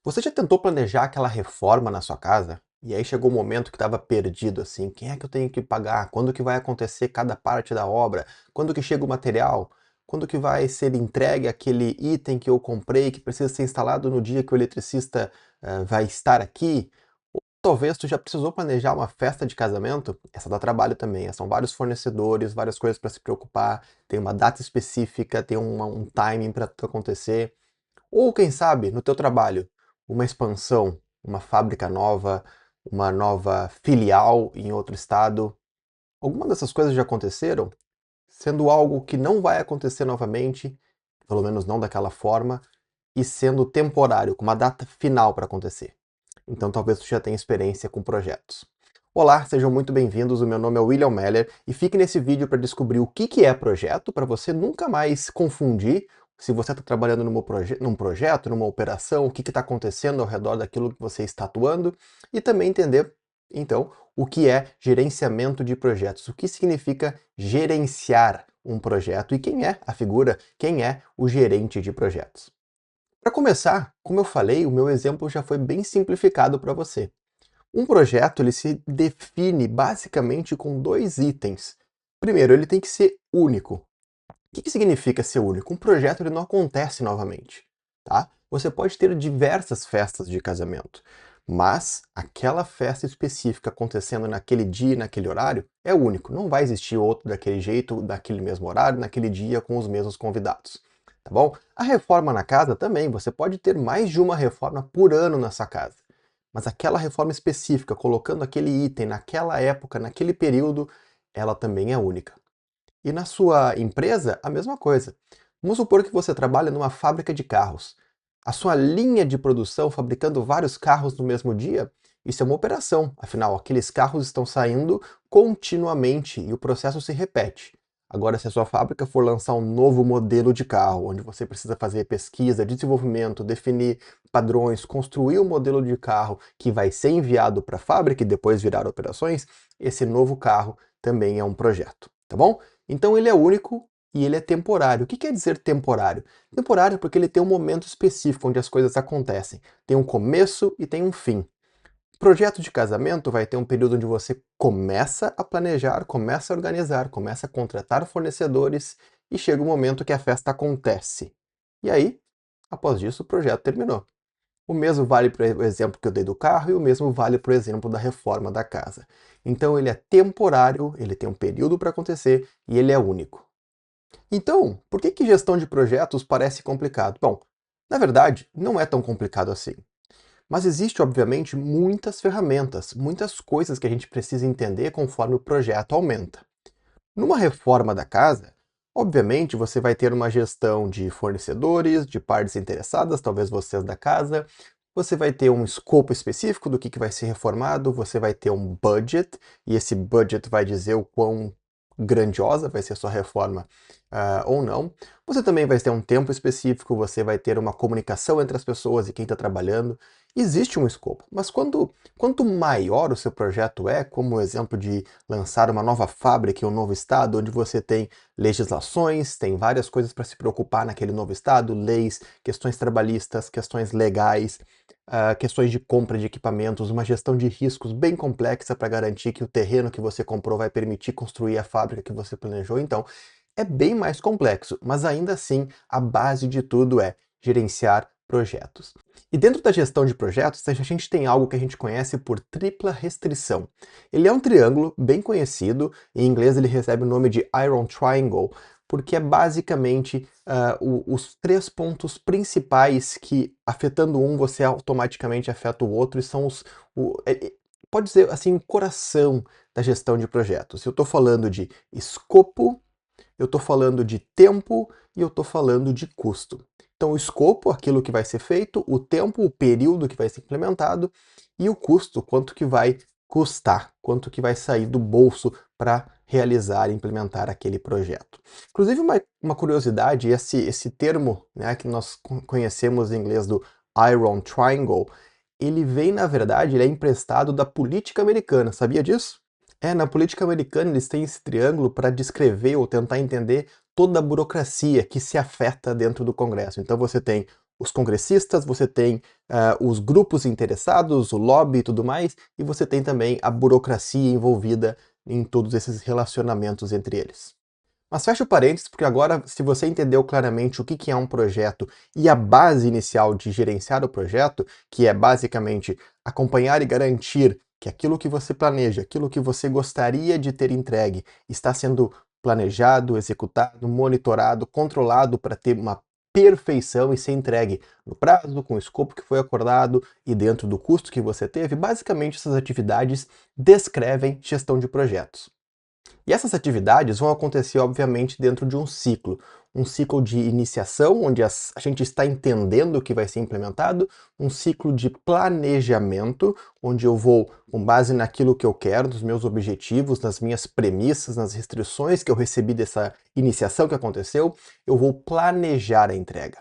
Você já tentou planejar aquela reforma na sua casa? E aí chegou o momento que estava perdido assim, quem é que eu tenho que pagar? Quando que vai acontecer cada parte da obra? Quando que chega o material? Quando que vai ser entregue aquele item que eu comprei que precisa ser instalado no dia que o eletricista vai estar aqui? Ou talvez tu já precisou planejar uma festa de casamento? Essa dá trabalho também, são vários fornecedores, várias coisas para se preocupar, tem uma data específica, tem um timing para acontecer. Ou quem sabe, no teu trabalho, uma expansão, uma fábrica nova, uma nova filial em outro estado. Alguma dessas coisas já aconteceram, sendo algo que não vai acontecer novamente, pelo menos não daquela forma, e sendo temporário, com uma data final para acontecer. Então talvez tu já tenha experiência com projetos. Olá, sejam muito bem-vindos. O meu nome é William Meller e fique nesse vídeo para descobrir o que é projeto, para você nunca mais confundir se você está trabalhando num projeto, numa operação, o que está acontecendo ao redor daquilo que você está atuando e também entender, então, o que é gerenciamento de projetos, o que significa gerenciar um projeto e quem é a figura, quem é o gerente de projetos. Para começar, como eu falei, o meu exemplo já foi bem simplificado para você. Um projeto ele se define basicamente com dois itens. Primeiro, ele tem que ser único. O que significa ser único? Um projeto ele não acontece novamente, tá? Você pode ter diversas festas de casamento, mas aquela festa específica acontecendo naquele dia, naquele horário, é único. Não vai existir outro daquele jeito, naquele mesmo horário, naquele dia, com os mesmos convidados, tá bom? A reforma na casa também, você pode ter mais de uma reforma por ano na sua casa, mas aquela reforma específica, colocando aquele item naquela época, naquele período, ela também é única. E na sua empresa, a mesma coisa. Vamos supor que você trabalha numa fábrica de carros. A sua linha de produção fabricando vários carros no mesmo dia, isso é uma operação. Afinal, aqueles carros estão saindo continuamente e o processo se repete. Agora, se a sua fábrica for lançar um novo modelo de carro, onde você precisa fazer pesquisa, desenvolvimento, definir padrões, construir um modelo de carro que vai ser enviado para a fábrica e depois virar operações, esse novo carro também é um projeto, tá bom? Então ele é único e ele é temporário. O que quer dizer temporário? Temporário porque ele tem um momento específico onde as coisas acontecem. Tem um começo e tem um fim. Projeto de casamento vai ter um período onde você começa a planejar, começa a organizar, começa a contratar fornecedores e chega o momento que a festa acontece. E aí, após isso, o projeto terminou. O mesmo vale para o exemplo que eu dei do carro e o mesmo vale para o exemplo da reforma da casa. Então ele é temporário, ele tem um período para acontecer e ele é único. Então, por que gestão de projetos parece complicado? Bom, na verdade, não é tão complicado assim. Mas existe, obviamente, muitas ferramentas, muitas coisas que a gente precisa entender conforme o projeto aumenta. Numa reforma da casa, obviamente você vai ter uma gestão de fornecedores, de partes interessadas, talvez vocês da casa, você vai ter um escopo específico do que vai ser reformado, você vai ter um budget, e esse budget vai dizer o quão grandiosa vai ser a sua reforma ou não. Você também vai ter um tempo específico, você vai ter uma comunicação entre as pessoas e quem está trabalhando. Existe um escopo, mas quanto maior o seu projeto é, como o exemplo de lançar uma nova fábrica em um novo estado, onde você tem legislações, tem várias coisas para se preocupar naquele novo estado, leis, questões trabalhistas, questões legais, questões de compra de equipamentos, uma gestão de riscos bem complexa para garantir que o terreno que você comprou vai permitir construir a fábrica que você planejou. Então, é bem mais complexo, mas ainda assim, a base de tudo é gerenciar projetos. E dentro da gestão de projetos, a gente tem algo que a gente conhece por tripla restrição. Ele é um triângulo bem conhecido, em inglês ele recebe o nome de Iron Triangle, porque é basicamente os três pontos principais que, afetando um, você automaticamente afeta o outro, e são pode dizer assim, o coração da gestão de projetos. Eu estou falando de escopo, eu estou falando de tempo e eu estou falando de custo. Então, o escopo, aquilo que vai ser feito, o tempo, o período que vai ser implementado e o custo, quanto que vai custar, quanto que vai sair do bolso para realizar e implementar aquele projeto. Inclusive, uma curiosidade, esse termo, né, que nós conhecemos em inglês do Iron Triangle, ele vem, na verdade, ele é emprestado da política americana, sabia disso? Na política americana eles têm esse triângulo para descrever ou tentar entender toda a burocracia que se afeta dentro do Congresso. Então você tem os congressistas, você tem os grupos interessados, o lobby e tudo mais, e você tem também a burocracia envolvida em todos esses relacionamentos entre eles. Mas fecha o parênteses, porque agora, se você entendeu claramente o que é um projeto e a base inicial de gerenciar o projeto, que é basicamente acompanhar e garantir que aquilo que você planeja, aquilo que você gostaria de ter entregue, está sendo planejado, executado, monitorado, controlado para ter uma perfeição e ser entregue no prazo, com o escopo que foi acordado e dentro do custo que você teve, basicamente essas atividades descrevem gestão de projetos. E essas atividades vão acontecer, obviamente, dentro de um ciclo de iniciação, onde a gente está entendendo o que vai ser implementado, um ciclo de planejamento, onde eu vou, com base naquilo que eu quero, nos meus objetivos, nas minhas premissas, nas restrições que eu recebi dessa iniciação que aconteceu, eu vou planejar a entrega.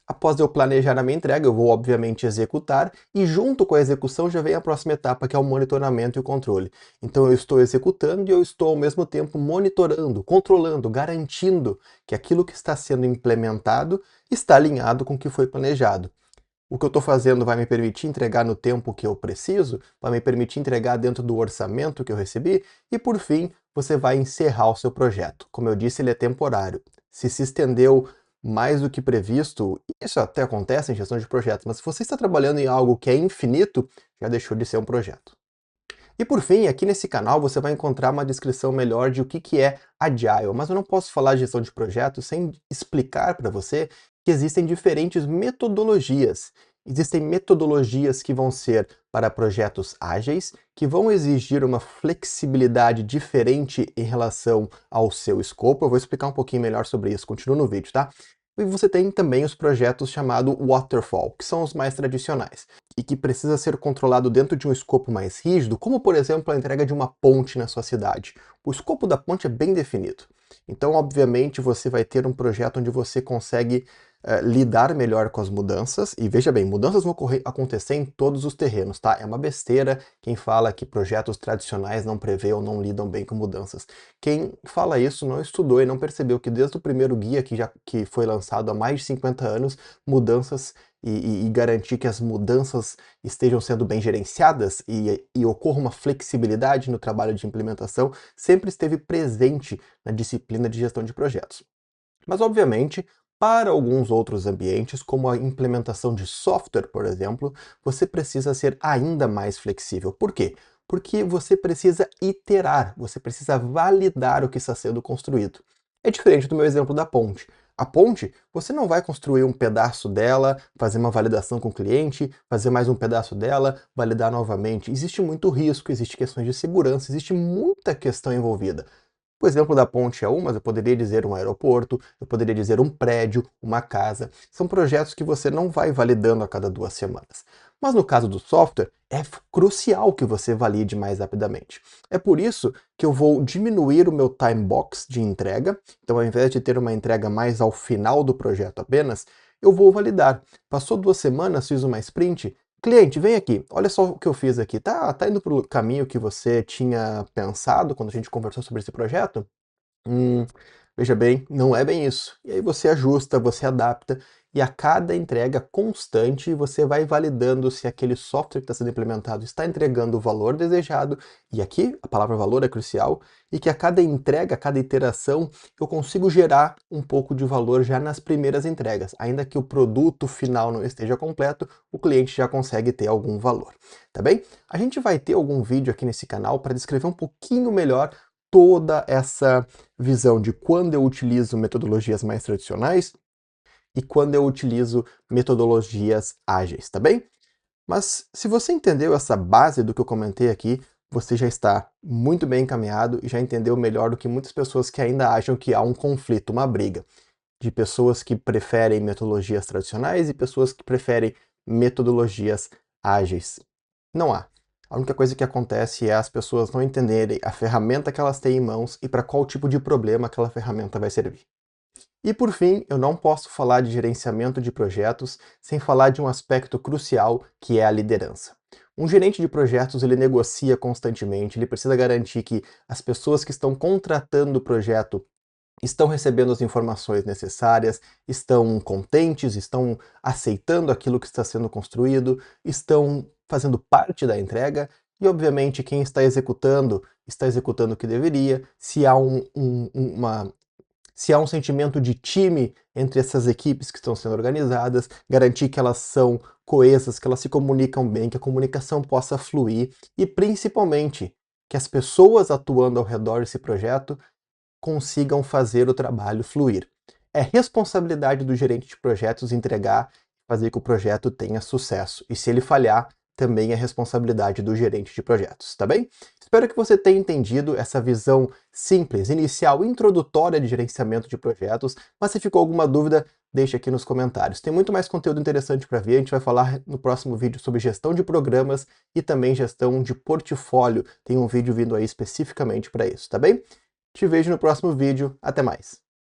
Após eu planejar a minha entrega, eu vou obviamente executar e junto com a execução já vem a próxima etapa, que é o monitoramento e o controle. Então eu estou executando e eu estou ao mesmo tempo monitorando, controlando, garantindo que aquilo que está sendo implementado está alinhado com o que foi planejado. O que eu estou fazendo vai me permitir entregar no tempo que eu preciso, vai me permitir entregar dentro do orçamento que eu recebi e, por fim, você vai encerrar o seu projeto. Como eu disse, ele é temporário. Se estendeu mais do que previsto, isso até acontece em gestão de projetos, mas se você está trabalhando em algo que é infinito, já deixou de ser um projeto. E por fim, aqui nesse canal você vai encontrar uma descrição melhor de o que é Agile, mas eu não posso falar de gestão de projetos sem explicar para você que existem diferentes metodologias. Existem metodologias que vão ser para projetos ágeis, que vão exigir uma flexibilidade diferente em relação ao seu escopo. Eu vou explicar um pouquinho melhor sobre isso, continua no vídeo, tá? E você tem também os projetos chamados Waterfall, que são os mais tradicionais e que precisa ser controlado dentro de um escopo mais rígido, como por exemplo a entrega de uma ponte na sua cidade. O escopo da ponte é bem definido. Então, obviamente, você vai ter um projeto onde você consegue lidar melhor com as mudanças, e veja bem, mudanças vão acontecer em todos os terrenos, tá? É uma besteira quem fala que projetos tradicionais não prevê ou não lidam bem com mudanças. Quem fala isso não estudou e não percebeu que desde o primeiro guia que foi lançado há mais de 50 anos, mudanças e garantir que as mudanças estejam sendo bem gerenciadas e ocorra uma flexibilidade no trabalho de implementação, sempre esteve presente na disciplina de gestão de projetos. Mas, obviamente, para alguns outros ambientes, como a implementação de software, por exemplo, você precisa ser ainda mais flexível. Por quê? Porque você precisa iterar, você precisa validar o que está sendo construído. É diferente do meu exemplo da ponte. A ponte, você não vai construir um pedaço dela, fazer uma validação com o cliente, fazer mais um pedaço dela, validar novamente. Existe muito risco, existe questões de segurança, existe muita questão envolvida. O exemplo da ponte é um, mas eu poderia dizer um aeroporto, eu poderia dizer um prédio, uma casa. São projetos que você não vai validando a cada 2 semanas. Mas no caso do software, é crucial que você valide mais rapidamente. É por isso que eu vou diminuir o meu time box de entrega. Então, ao invés de ter uma entrega mais ao final do projeto apenas, eu vou validar. Passou 2 semanas, fiz uma sprint, cliente, vem aqui, olha só o que eu fiz aqui. Tá indo para o caminho que você tinha pensado quando a gente conversou sobre esse projeto? Veja bem, não é bem isso. E aí você ajusta, você adapta, e a cada entrega constante você vai validando se aquele software que está sendo implementado está entregando o valor desejado, e aqui a palavra valor é crucial, e que a cada entrega, a cada iteração, eu consigo gerar um pouco de valor já nas primeiras entregas. Ainda que o produto final não esteja completo, o cliente já consegue ter algum valor, tá bem? A gente vai ter algum vídeo aqui nesse canal para descrever um pouquinho melhor toda essa visão de quando eu utilizo metodologias mais tradicionais e quando eu utilizo metodologias ágeis, tá bem? Mas se você entendeu essa base do que eu comentei aqui, você já está muito bem encaminhado e já entendeu melhor do que muitas pessoas que ainda acham que há um conflito, uma briga, de pessoas que preferem metodologias tradicionais e pessoas que preferem metodologias ágeis. Não há. A única coisa que acontece é as pessoas não entenderem a ferramenta que elas têm em mãos e para qual tipo de problema aquela ferramenta vai servir. E por fim, eu não posso falar de gerenciamento de projetos sem falar de um aspecto crucial que é a liderança. Um gerente de projetos ele negocia constantemente, ele precisa garantir que as pessoas que estão contratando o projeto estão recebendo as informações necessárias, estão contentes, estão aceitando aquilo que está sendo construído, estão fazendo parte da entrega e, obviamente, quem está executando o que deveria. Se há um sentimento de time entre essas equipes que estão sendo organizadas, garantir que elas são coesas, que elas se comunicam bem, que a comunicação possa fluir e, principalmente, que as pessoas atuando ao redor desse projeto consigam fazer o trabalho fluir. É responsabilidade do gerente de projetos entregar, fazer que o projeto tenha sucesso. E se ele falhar, também é responsabilidade do gerente de projetos, tá bem? Espero que você tenha entendido essa visão simples, inicial, introdutória de gerenciamento de projetos, mas se ficou alguma dúvida, deixe aqui nos comentários. Tem muito mais conteúdo interessante para ver, a gente vai falar no próximo vídeo sobre gestão de programas e também gestão de portfólio. Tem um vídeo vindo aí especificamente para isso, tá bem? Te vejo no próximo vídeo. Até mais!